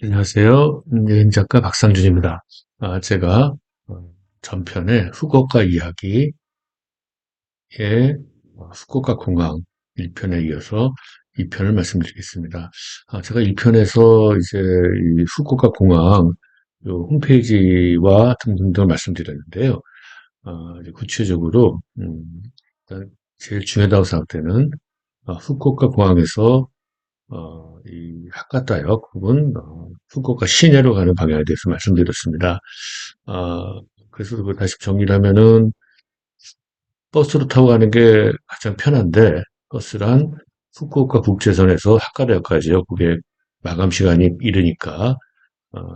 안녕하세요. 여행 작가 박상준입니다. 제가 전편의 후쿠오카 이야기의 후쿠오카 공항 1편에 이어서 2편을 말씀드리겠습니다. 제가 1편에서 이제 이 후쿠오카 공항 요 홈페이지와 등등을 말씀드렸는데요. 이제 구체적으로 일단 제일 중요하다고 생각되는 후쿠오카 공항에서 이 하카타역 혹은 후쿠오카 시내로 가는 방향에 대해서 말씀드렸습니다. 그래서 그걸 다시 정리를 하면은 버스로 타고 가는 게 가장 편한데 버스란 후쿠오카 국제선에서 하카다역까지요. 그게 마감 시간이 이르니까 어,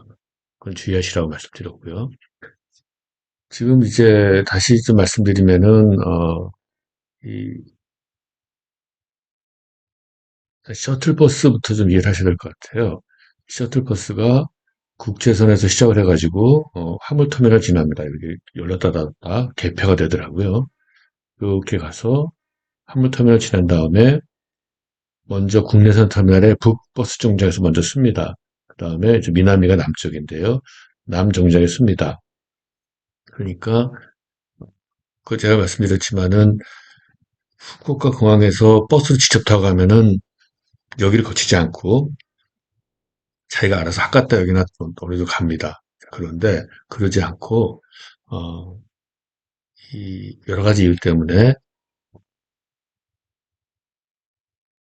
그건 주의하시라고 말씀드렸고요. 지금 이제 다시 좀 말씀드리면은 이 셔틀버스부터 좀 이해를 하셔야 될 것 같아요. 셔틀버스가 국제선에서 시작을 해가지고 화물터미널 지납니다. 여기 열렸다 닫았다 개폐가 되더라고요. 이렇게 가서 화물터미널 지난 다음에 먼저 국내선 터미널에 북버스 정류장에서 먼저 씁니다. 그 다음에 이제 미나미가 남쪽인데요. 남 정류장에 씁니다. 그러니까 그 제가 말씀드렸지만은 후쿠오카 공항에서 버스를 직접 타고 가면은 여기를 거치지 않고 자기가 알아서 하카타역이나 어디도 갑니다. 그런데 그러지 않고 어, 이 여러 가지 이유 때문에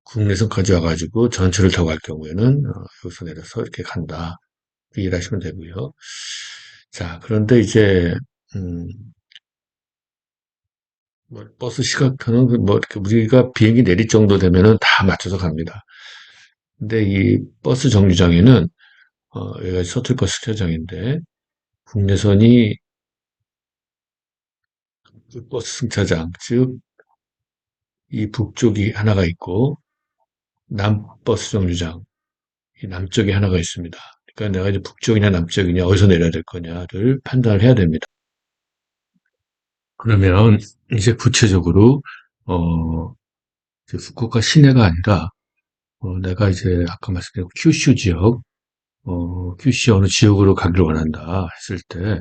국내선까지 와가지고 전철을 타고 갈 경우에는 여기서 내려서 이렇게 간다. 이해를 하시면 되고요. 자, 그런데 이제 음, 뭐 버스 시간표는 뭐 이렇게 우리가 비행기 내릴 정도 되면은 다 맞춰서 갑니다. 근데 이 버스 정류장에는 여기가 셔틀버스 정류장인데 국내선이 그 버스 승차장, 즉 이 북쪽이 하나가 있고 남버스 정류장, 이 남쪽에 하나가 있습니다. 그러니까 내가 이제 북쪽이냐 남쪽이냐 어디서 내려야 될 거냐를 판단을 해야 됩니다. 그러면 이제 구체적으로 어 이제 후쿠오카 시내가 아니라 내가 이제 아까 말씀드린 큐슈 지역, 큐슈 어느 지역으로 가기를 원한다 했을 때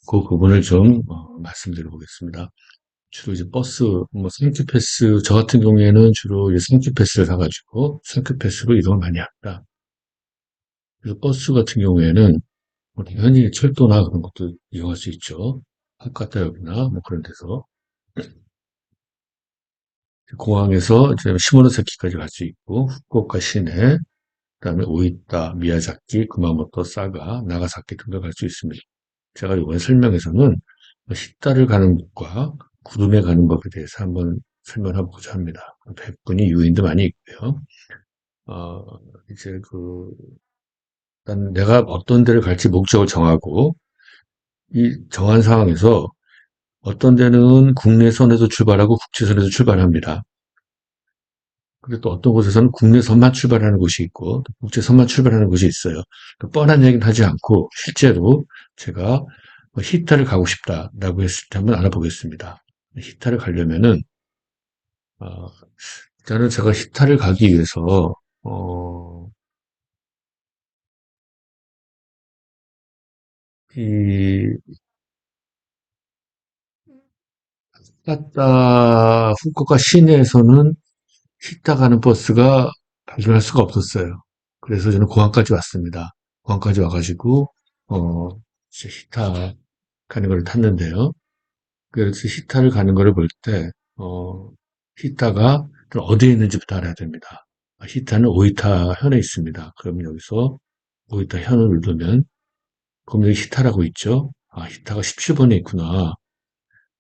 그 부분을 좀 말씀드려 보겠습니다. 주로 이제 버스, 뭐 상큐패스, 저 같은 경우에는 주로 이제 상큐패스를 사가지고 상큐패스로 이동을 많이 합니다. 그래서 버스 같은 경우에는 뭐 당연히 철도나 그런 것도 이용할 수 있죠. 하카타역이나 뭐 그런 데서 공항에서 이제 시모노세키까지 갈 수 있고 후쿠오카 시내, 그다음에 오이타, 미야자키, 구마모토, 사가, 나가사키 등도 갈 수 있습니다. 제가 이번에 설명에서는 시타를 가는 곳과 구름에 가는 법에 대해서 한번 설명해보고자 합니다. 백분위 유인도 많이 있고요. 어, 이제 일단 내가 어떤 데를 갈지 목적을 정하고 이 정한 상황에서 어떤 데는 국내선에서 출발하고 국제선에서 출발합니다. 그리고 또 어떤 곳에서는 국내선만 출발하는 곳이 있고 국제선만 출발하는 곳이 있어요. 뻔한 얘기는 하지 않고 실제로 제가 히타를 가고 싶다라고 했을 때 한번 알아보겠습니다. 히타를 가려면은 어, 일단은 제가 히타를 가기 위해서 어, 이 후쿠오카 후쿠오카 시내에서는 히타 가는 버스가 발견할 수가 없었어요. 그래서 저는 공항까지 왔습니다. 공항까지 와가지고 이제 히타 가는 걸 탔는데요. 그래서 히타를 가는 거를 볼 때, 히타가 어디에 있는지부터 알아야 됩니다. 히타는 오이타 현에 있습니다. 그럼 여기서 오이타 현을 누르면, 그럼 여기 히타라고 있죠? 히타가 17번에 있구나.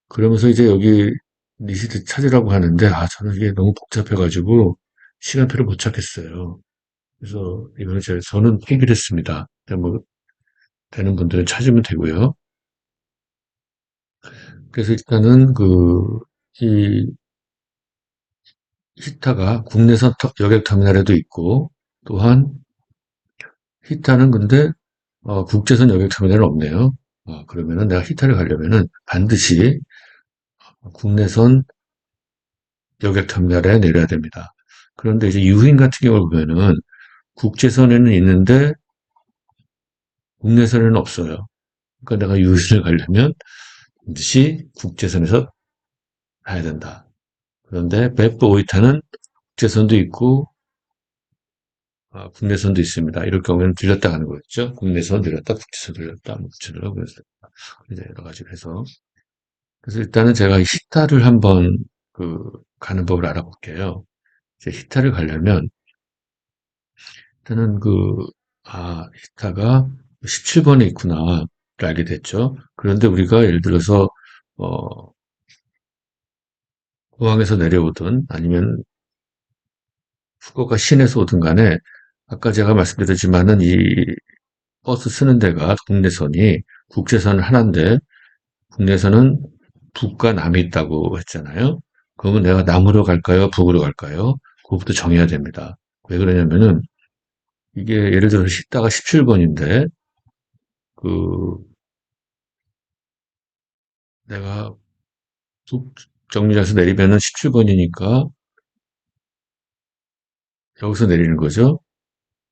그러면서 이제 여기 리시트 찾으라고 하는데, 저는 이게 너무 복잡해가지고, 시간표를 못 찾겠어요. 그래서 이거는 저는 포기를 했습니다. 뭐, 되는 분들은 찾으면 되고요. 그래서 일단은 이 히타가 국내선 여객터미널에도 있고, 또한 히타는 근데 국제선 여객터미널은 없네요. 그러면은 내가 히타를 가려면은 반드시 국내선 여객터미널에 내려야 됩니다. 그런데 이제 유인 같은 경우를 보면은 국제선에는 있는데 국내선에는 없어요. 그러니까 내가 유인을 가려면 반드시 국제선에서 가야 된다. 그런데 베프 오이타는 국제선도 있고 국내선도 있습니다. 이럴 경우에는 들렸다 가는 거겠죠. 국내선 들렸다, 국제선 들렸다, 뭐 붙여들어 그래서 이제 여러 가지로 해서 그래서 일단은 제가 히타를 한번 그 가는 법을 알아볼게요. 이제 히타를 가려면 일단은 히타가 17번에 있구나 알게 됐죠. 그런데 우리가 예를 들어서 어, 공항에서 내려오든 아니면 후쿠오카 시내에서 오든 간에 아까 제가 말씀드렸지만은 이 버스 쓰는 데가 국내선이 국제선 하나인데 국내선은 북과 남이 있다고 했잖아요. 그러면 내가 남으로 갈까요? 북으로 갈까요? 그것부터 정해야 됩니다. 왜 그러냐면은 이게 예를 들어서 시다가 17번인데 그 내가 북 정류장에서 내리면은 17번이니까 여기서 내리는 거죠.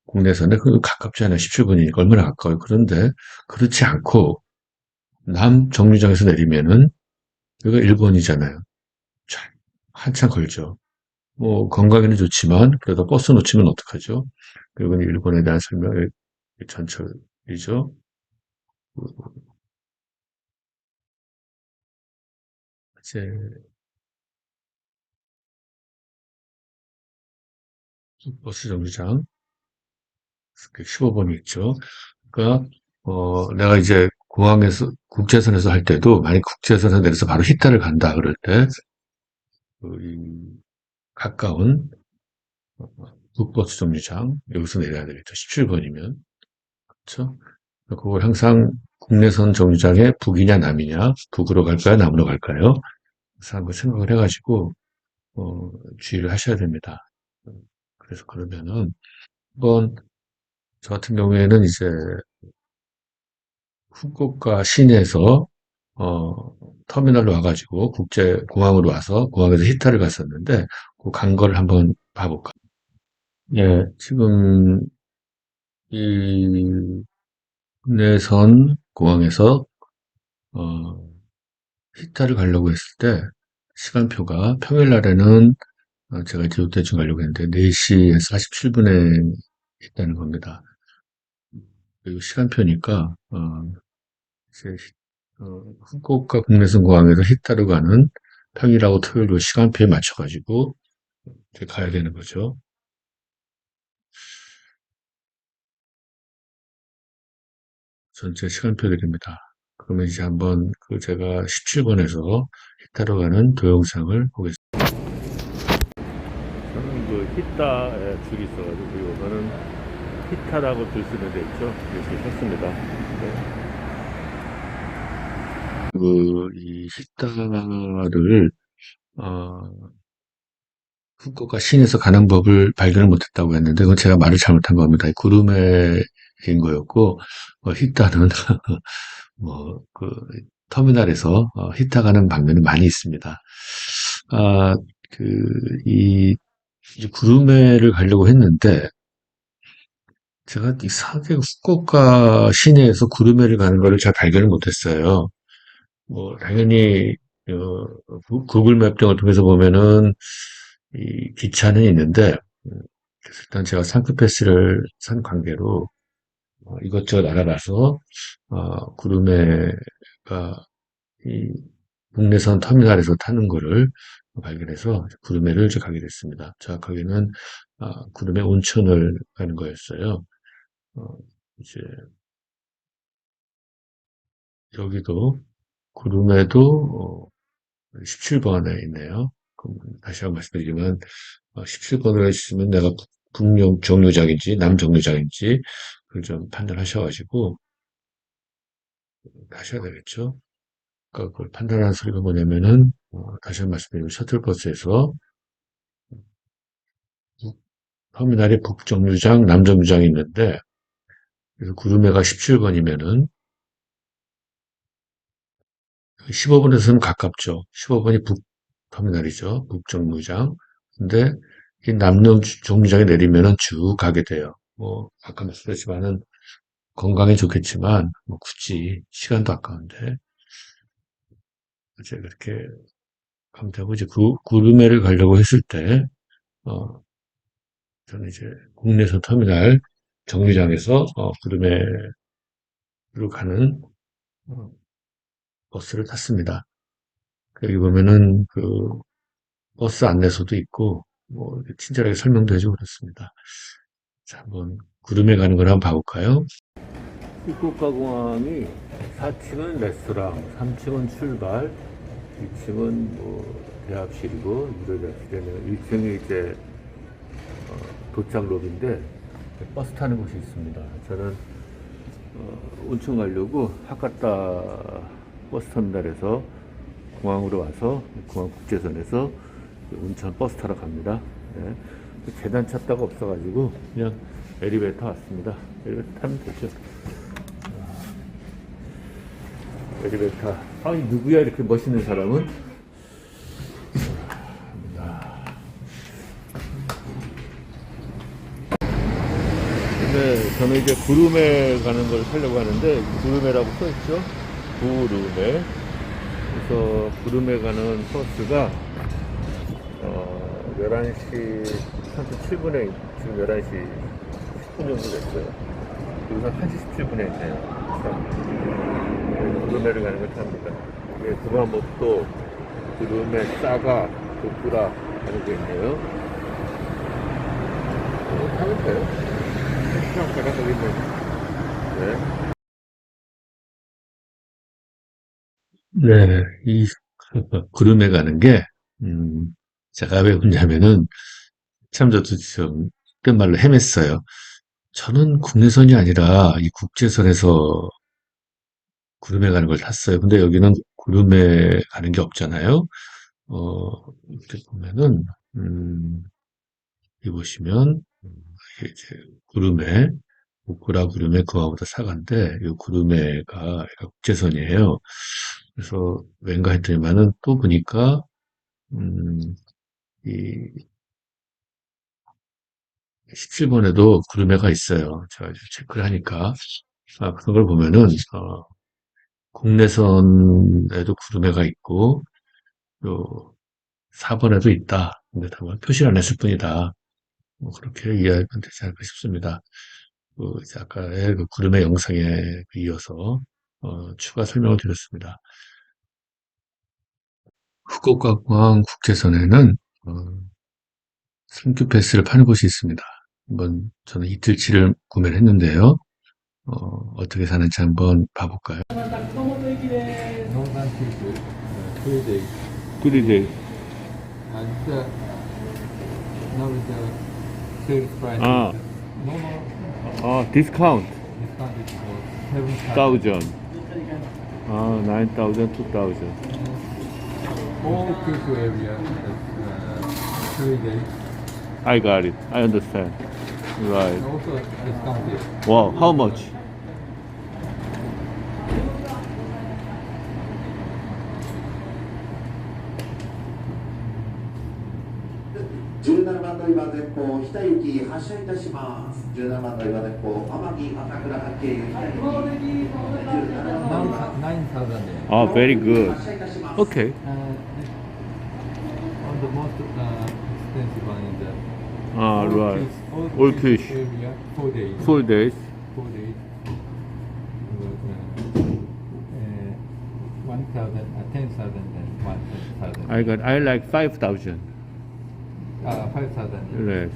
국내선에 그 가깝지 않아요. 17번이니까 얼마나 가까워요. 그런데 그렇지 않고 남 정류장에서 내리면은 여기가 1번이잖아요. 참 한참 걸죠. 뭐 건강에는 좋지만 그래도 버스 놓치면 어떡하죠? 그리고 일본에 대한 설명을 전철이죠. 이제 버스 정류장 15번이 있죠. 그러니까 내가 이제 공항에서 국제선에서 할 때도 만약 국제선에서 내려서 바로 히타를 간다 그럴 때 이 가까운 북버스 정류장 여기서 내려야 되겠죠. 17번이면 그렇죠. 그걸 항상 국내선 정류장에 북이냐 남이냐 북으로 갈까요 남으로 갈까요? 그래서 한번 생각을 해가지고 주의를 하셔야 됩니다. 그래서 그러면은 한번 저 같은 경우에는 이제 후쿠오카 시내에서 어, 터미널로 와가지고 국제공항으로 와서 공항에서 히타를 갔었는데 그 간 거를 한번 봐볼까? 예, 지금 이 국내선 공항에서 어, 히타를 가려고 했을 때 시간표가 평일날에는 제가 이제 요때쯤 가려고 했는데 4시에 47분에 있다는 겁니다. 그리고 시간표니까 이제 후쿠오카 국내선 공항에서 히타로 가는 평일하고 토요일로 시간표에 맞춰가지고 이제 가야 되는 거죠. 전체 시간표 드립니다. 그러면 이제 한번 그 제가 17번에서 히타로 가는 동영상을 보겠습니다. 저는 그 히타에 줄이 있어가지고 그리고 저는 히타라고 줄 수 있는 데 있죠. 이렇게 샀습니다. 네. 이 히타를 어, 후쿠오카 시내에서 가는 법을 발견을 못했다고 했는데 그건 제가 말을 잘못한 겁니다. 구름에인 거였고 히타는 그 터미널에서 히타 가는 방면이 많이 있습니다. 아, 그, 이제 구름에를 가려고 했는데 제가 이상하게 후쿠오카 시내에서 구름에를 가는 거를 잘 발견을 못했어요. 뭐 당연히 구글 맵 등을 통해서 보면은 이 기차는 있는데 그래서 일단 제가 상크패스를 산 관계로 이것저것 알아봐서 구름에가 이 국내선 터미널에서 타는 거를 발견해서 구름에를 이제 가게 됐습니다. 정확하게는 구름에 온천을 가는 거였어요. 어, 이제 여기도 구름에도 17번에 있네요. 그럼 다시 한번 말씀드리지만 17번을 있으면 내가 북녘 정류장인지 남정류장인지 그걸 좀 판단하셔가지고 하셔야 되겠죠. 그러니까 그걸 판단하는 소리가 뭐냐면은 다시 한번 말씀드리면 셔틀버스에서 터미널에 북정류장, 남정류장이 있는데 그래서 구름에가 17번이면은 15번에서는 가깝죠. 15번이 북터미널이죠. 북정류장. 근데 이 남정류장에 내리면은 쭉 가게 돼요. 뭐 아까 말씀드렸지만은 건강에 좋겠지만 뭐 굳이 시간도 아까운데 제가 그렇게 가면 되고 이제 구르메를 가려고 했을 때 어, 저는 이제 국내선 터미널 정류장에서 구르메로 가는 어, 버스를 탔습니다. 여기 보면은 그 버스 안내소도 있고 뭐 이렇게 친절하게 설명도 해주고 그렇습니다. 자, 한번 구름에 가는 걸 한번 봐볼까요? 후쿠오카 공항이 4층은 레스토랑, 3층은 출발, 2층은 뭐 대합실이고 유료 대합실이네요. 1층이 이제 도착 로비인데 버스 타는 곳이 있습니다. 저는 온천 가려고 하카타 버스 터미널에서 공항으로 와서 공항 국제선에서 온천 버스 타러 갑니다. 네. 계단 찾다가 없어가지고 그냥 엘리베이터 왔습니다. 엘리베이터 타면 되죠. 엘리베이터. 아니 누구야 이렇게 멋있는 사람은? 네, 저는 이제 구름에 가는 걸 타려고 하는데 구름에라고 써있죠. 구름에. 그래서 구름에 가는 버스가 11시 37분에 지금 11시 10분 정도 됐어요. 여기서 1시 17분에 있네요. 구름에를 가는 걸 탑니다. 이게 구마모토, 구름에, 싸가, 도쿠라 하는 게 있네요. 타면 돼요. 그냥 제가 저기 있는. 네. 네, 이 구름에 가는 게, 음, 제가 왜 웃냐면은, 참 저도 좀, 그말로 헤맸어요. 저는 국내선이 아니라 이 국제선에서 구름에 가는 걸 탔어요. 근데 여기는 구름에 가는 게 없잖아요. 이렇게 보면은, 음, 여기 보시면, 이게 이제 구름에, 오크라 구름에 그거보다 사간데, 이 구름에가 국제선이에요. 그래서 왠가 했더니만은 또 보니까, 음, 이 17번에도 구름에가 있어요. 제가 이제 체크를 하니까. 그런 걸 보면은, 국내선에도 구름에가 있고, 요 4번에도 있다. 근데 다만 표시를 안 했을 뿐이다. 뭐 그렇게 이해하면 되지 않을까 싶습니다. 이제 아까의 그 구름의 영상에 이어서 추가 설명을 드렸습니다. 후쿠오카 공항 국제선에는 어, 승큐 패스를 파는 곳이 있습니다. 한번 저는 이틀치를 구매를 했는데요. 어떻게 사는지 한번 봐볼까요? ノーザンキープ、3 days. 3days. And now the sales price 아, is normal 디스카운트. discounted for 7,000. 1000. 9,000, 2,000. All Kyushu area is 3 days. I got it. I understand. Right. And also discounted. Wow, how much? (17 番乗り場前方日田行き発車いたします。17番乗り場前方天城朝倉発経由日田行き17番乗り場 9,000 yen. Oh, very good. 発車いたします。 Okay. On the most expensive one is the Right. All Kyushu. Kyushu area, 4 days. 4 days. 4 days. 1,000, 10,000 and 1,000. I like 5,000. 5,000. Yes.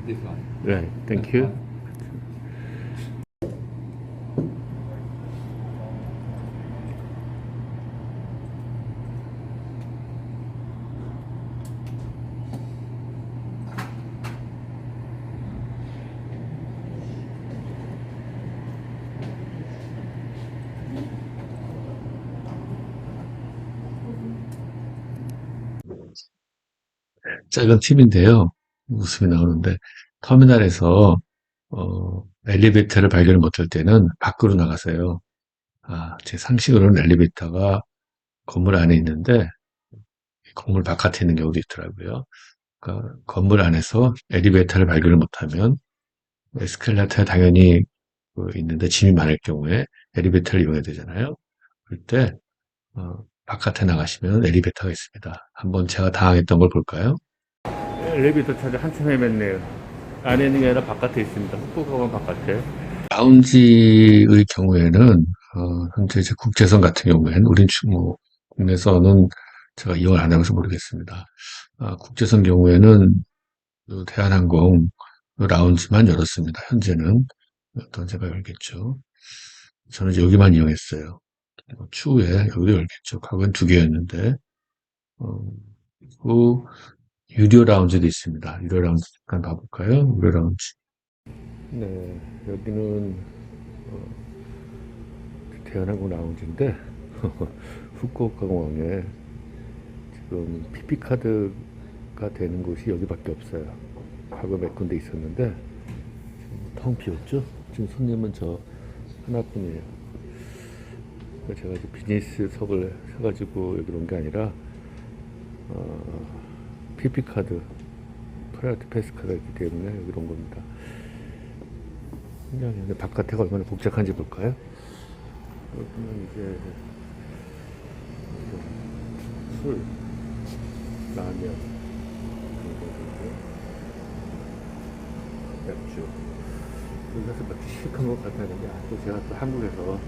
This one. Right. Thank you. 작은 팁인데요. 웃음이 나오는데 터미널에서 엘리베이터를 발견을 못할 때는 밖으로 나가세요. 제 상식으로는 엘리베이터가 건물 안에 있는데 건물 바깥에 있는 경우도 있더라고요. 그러니까 건물 안에서 엘리베이터를 발견을 못하면 에스컬레이터에 당연히 있는데 짐이 많을 경우에 엘리베이터를 이용해야 되잖아요. 그럴 때 바깥에 나가시면 엘리베이터가 있습니다. 한번 제가 당황했던 걸 볼까요? 엘리베이터 찾아 한참 헤맸네요. 안에 있는 게 아니라 바깥에 있습니다. 후쿠오카원 바깥에. 라운지의 경우에는 현재 이제 국제선 같은 경우에는 우린 뭐 국내선은 제가 이용을 안 해봐서 모르겠습니다. 국제선 경우에는 그 대한항공 라운지만 열었습니다. 현재는 어떤 제가 열겠죠. 저는 이제 여기만 이용했어요. 추후에 여기도 열겠죠. 과거엔 2개였는데 그리고 유료 라운지도 있습니다. 유료 라운지 잠깐 봐볼까요? 유료 라운지. 네, 여기는 대한항공 라운지인데 후쿠오카 공항에 지금 PP카드가 되는 곳이 여기밖에 없어요. 과거 몇 군데 있었는데 지금 텅 비었죠? 지금 손님은 저 하나뿐이에요. 제가 이제 비즈니스석을 사가지고 여기 온 게 아니라 PP카드, 프라이어티 패스카드가 있기 때문에 여기 온 겁니다. 굉장히 바깥에가 얼마나 복잡한지 볼까요? 여기는 이제 술, 라면, 맥주. 여기 가서 맥주 실컷 먹고 갔다 왔는데 또 제가 또 한국에서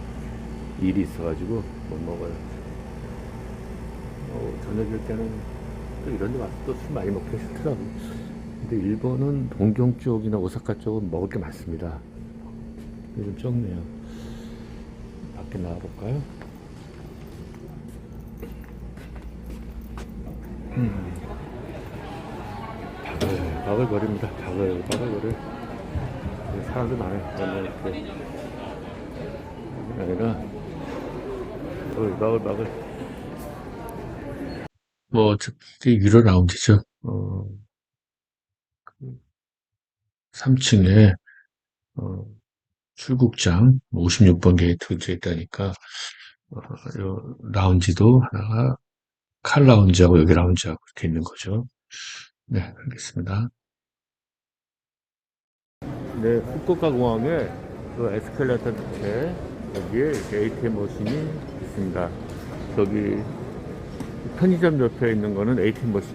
일이 있어가지고 못 먹어요. 저녁일 때는 또 이런 데 와서 또 술 많이 먹기 싫더라고요. 근데 일본은 동경 쪽이나 오사카 쪽은 먹을 게 많습니다. 좀 적네요. 밖에 나가볼까요? 바글바글거립니다. 바글바글거려. 사람들 많아요. 그러면 이렇게 아니라 바글바글. 뭐 어차피 유료 라운지죠. 3층에 출국장 56번 게이트 근처에 있다니까 요 라운지도 하나가 칼 라운지하고 여기 라운지하고 이렇게 있는 거죠. 네, 알겠습니다. 네, 후쿠오카 공항에 그 에스컬레이터 밑에 여기에 이렇게 ATM 머신이 있습니다. 저기 편의점 옆에 있는 거는 ATM 머신이